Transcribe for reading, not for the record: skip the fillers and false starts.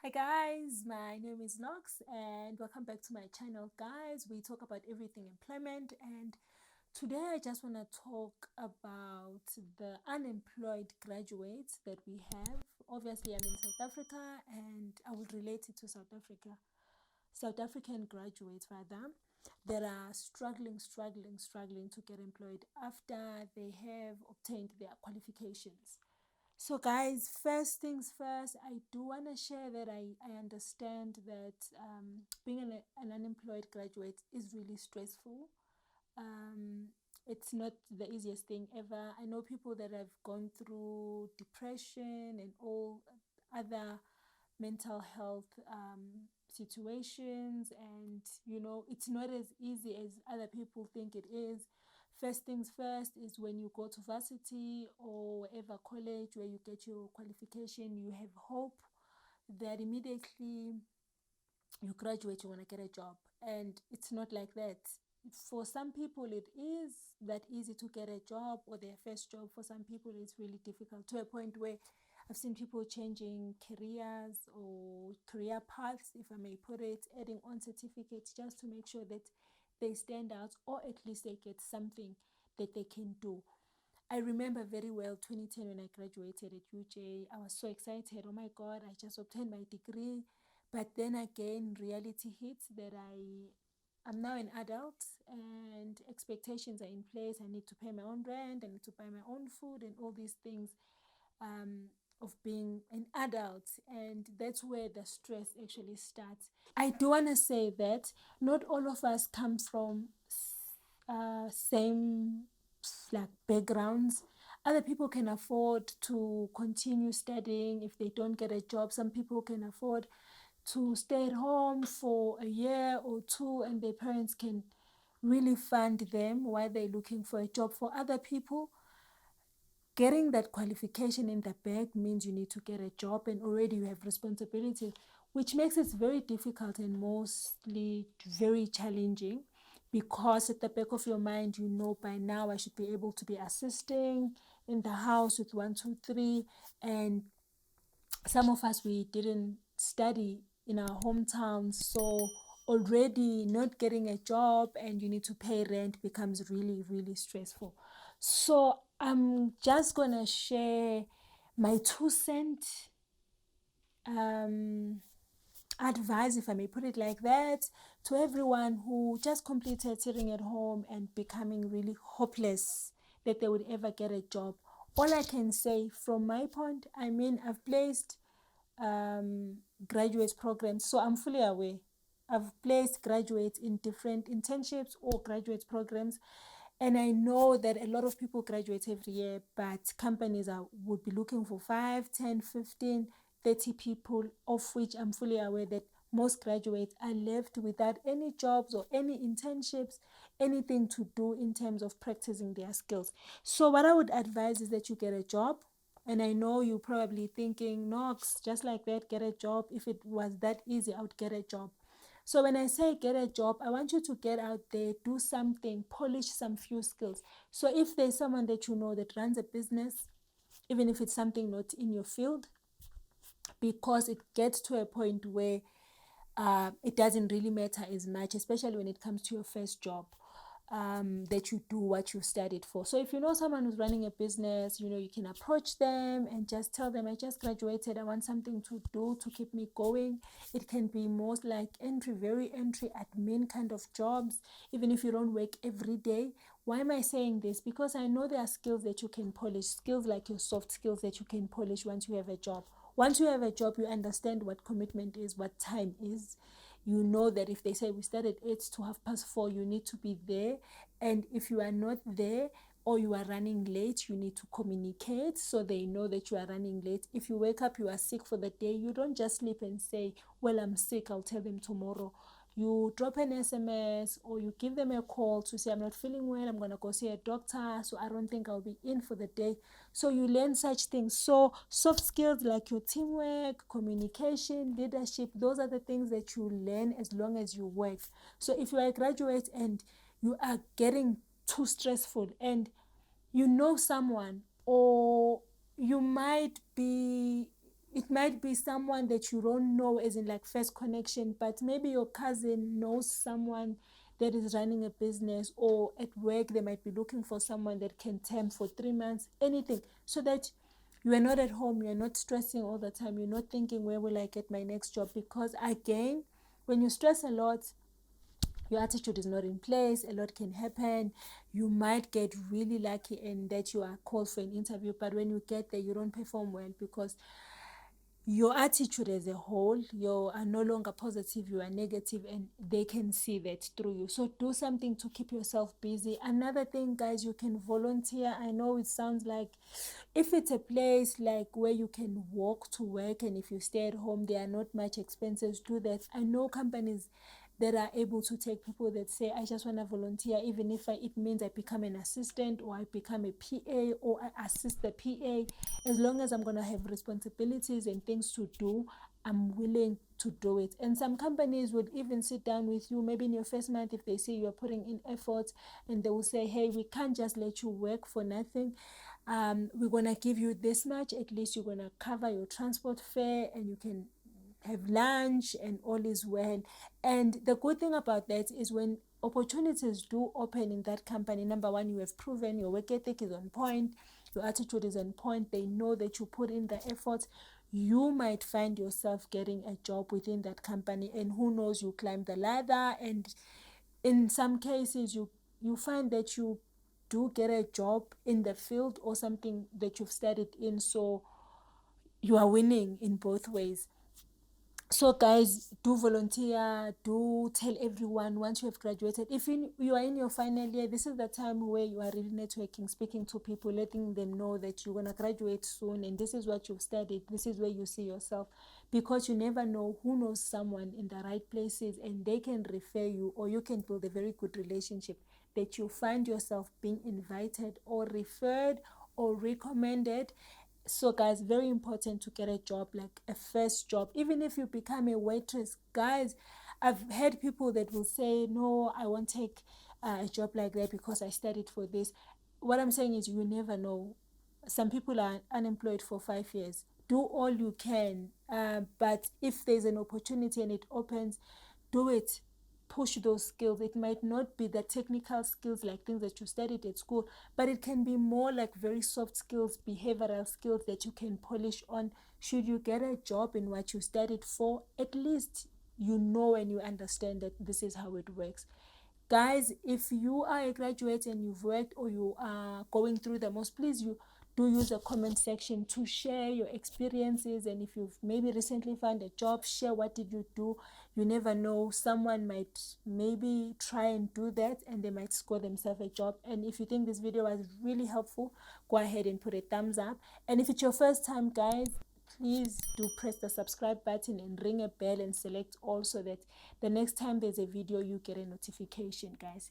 Hi guys, my name is Nox and welcome back to my channel. Guys, we talk about everything employment, and today I just want to talk about the unemployed graduates that we have. Obviously, I'm in South Africa and I will relate it to South Africa. South African graduates rather that are struggling to get employed after they have obtained their qualifications. So, guys, first things first, I do want to share that I understand that being an unemployed graduate is really stressful. It's not the easiest thing ever. I know people that have gone through depression and all other mental health situations, and it's not as easy as other people think it is. First things first is when you go to varsity or whatever college where you get your qualification, you have hope that immediately you graduate, you want to get a job. And it's not like that. For some people, it is that easy to get a job or their first job. For some people, it's really difficult to a point where I've seen people changing careers or career paths, if I may put it, adding on certificates just to make sure that they stand out or at least they get something that they can do. I remember very well 2010 when I graduated at UJ. I was so excited. Oh my God, I just obtained my degree. But then again, reality hits that I'm now an adult and expectations are in place. I need to pay my own rent, I need to buy my own food and all these things of being an adult. And that's where the stress actually starts. I do want to say that not all of us come from same like backgrounds. Other people can afford to continue studying if they don't get a job. Some people can afford to stay at home for a year or two and their parents can really fund them while they're looking for a job. For other people, getting that qualification in the bag means you need to get a job and already you have responsibilities, which makes it very difficult and mostly very challenging, because at the back of your mind, you know, by now I should be able to be assisting in the house with one, two, three. And some of us, we didn't study in our hometowns, so already not getting a job and you need to pay rent becomes really stressful. So I'm just gonna share my 2 cent um advice, if I may put it like that, to everyone who just completed sitting at home and becoming really hopeless that they would ever get a job. All I can say from my point, I mean, I've placed graduate programs, so I'm fully aware. I've placed graduates in different internships or graduate programs, and I know that a lot of people graduate every year, but companies would be looking for 5, 10, 15, 30 people, of which I'm fully aware that most graduates are left without any jobs or any internships, anything to do in terms of practicing their skills. So what I would advise is that you get a job. And I know you're probably thinking, Knox, just like that, get a job. If it was that easy, I would get a job. So when I say get a job, I want you to get out there, do something, polish some few skills. So if there's someone that you know that runs a business, even if it's something not in your field, because it gets to a point where it doesn't really matter as much, especially when it comes to your first job, that you do what you studied for. So if you know someone who's running a business, you can approach them and just tell them, I just graduated, I want something to do to keep me going. It can be most like very entry admin kind of jobs, even if you don't work every day. Why am I saying this? Because I know there are skills that you can polish, skills like your soft skills that you can polish once you have a job. Once you have a job, you understand what commitment is, what time is. You know that if they say we start at 8 to 4:30, you need to be there. And if you are not there or you are running late, you need to communicate so they know that you are running late. If you wake up, you are sick for the day, you don't just sleep and say, well, I'm sick, I'll tell them tomorrow. You drop an SMS or you give them a call to say, I'm not feeling well, I'm going to go see a doctor, so I don't think I'll be in for the day. So you learn such things. So soft skills like your teamwork, communication, leadership, those are the things that you learn as long as you work. So if you are a graduate and you are getting too stressful and you know someone, or you might be It might be someone that you don't know as in like first connection, but maybe your cousin knows someone that is running a business, or at work they might be looking for someone that can temp for 3 months, anything, so that you are not at home, you're not stressing all the time, you're not thinking, where will I get my next job? Because again, when you stress a lot, your attitude is not in place, a lot can happen. You might get really lucky and that you are called for an interview, but when you get there, you don't perform well because your attitude as a whole, you are no longer positive, you are negative, and they can see that through you. So do something to keep yourself busy. Another thing, guys, you can volunteer. I know it sounds like, if it's a place like where you can walk to work, and if you stay at home, there are not much expenses, do that. I know companies that are able to take people that say, I just want to volunteer, even if it means I become an assistant, or I become a PA, or I assist the PA. As long as I'm going to have responsibilities and things to do, I'm willing to do it. And some companies would even sit down with you, maybe in your first month, if they see you're putting in effort, and they will say, hey, we can't just let you work for nothing. We're going to give you this much. At least you're going to cover your transport fare, and you can have lunch, and all is well. And the good thing about that is, when opportunities do open in that company, number one, you have proven your work ethic is on point, your attitude is on point, they know that you put in the effort, you might find yourself getting a job within that company, and who knows, you climb the ladder, and in some cases you find that you do get a job in the field or something that you've studied in, so you are winning in both ways. So guys, do volunteer, do tell everyone once you have graduated. If you are in your final year, this is the time where you are really networking, speaking to people, letting them know that you're going to graduate soon, and this is what you've studied, this is where you see yourself, because you never know, who knows someone in the right places, and they can refer you, or you can build a very good relationship that you find yourself being invited or referred or recommended. So guys, very important to get a job, like a first job. Even if you become a waitress, guys, I've heard people that will say, no, I won't take a job like that because I studied for this. What I'm saying is, you never know. Some people are unemployed for 5 years. Do all you can, but if there's an opportunity and it opens, do it. Push those skills. It might not be the technical skills like things that you studied at school, but it can be more like very soft skills, behavioral skills that you can polish on. Should you get a job in what you studied for, at least you know and you understand that this is how it works. Guys, if you are a graduate and you've worked, or you are going through the most, please, you do use the comment section to share your experiences. And if you've maybe recently found a job, share what did you do. You never know, someone might maybe try and do that, and they might score themselves a job. And if you think this video was really helpful, go ahead and put a thumbs up. And if it's your first time, guys, please do press the subscribe button and ring a bell and select all, so that the next time there's a video, you get a notification, guys.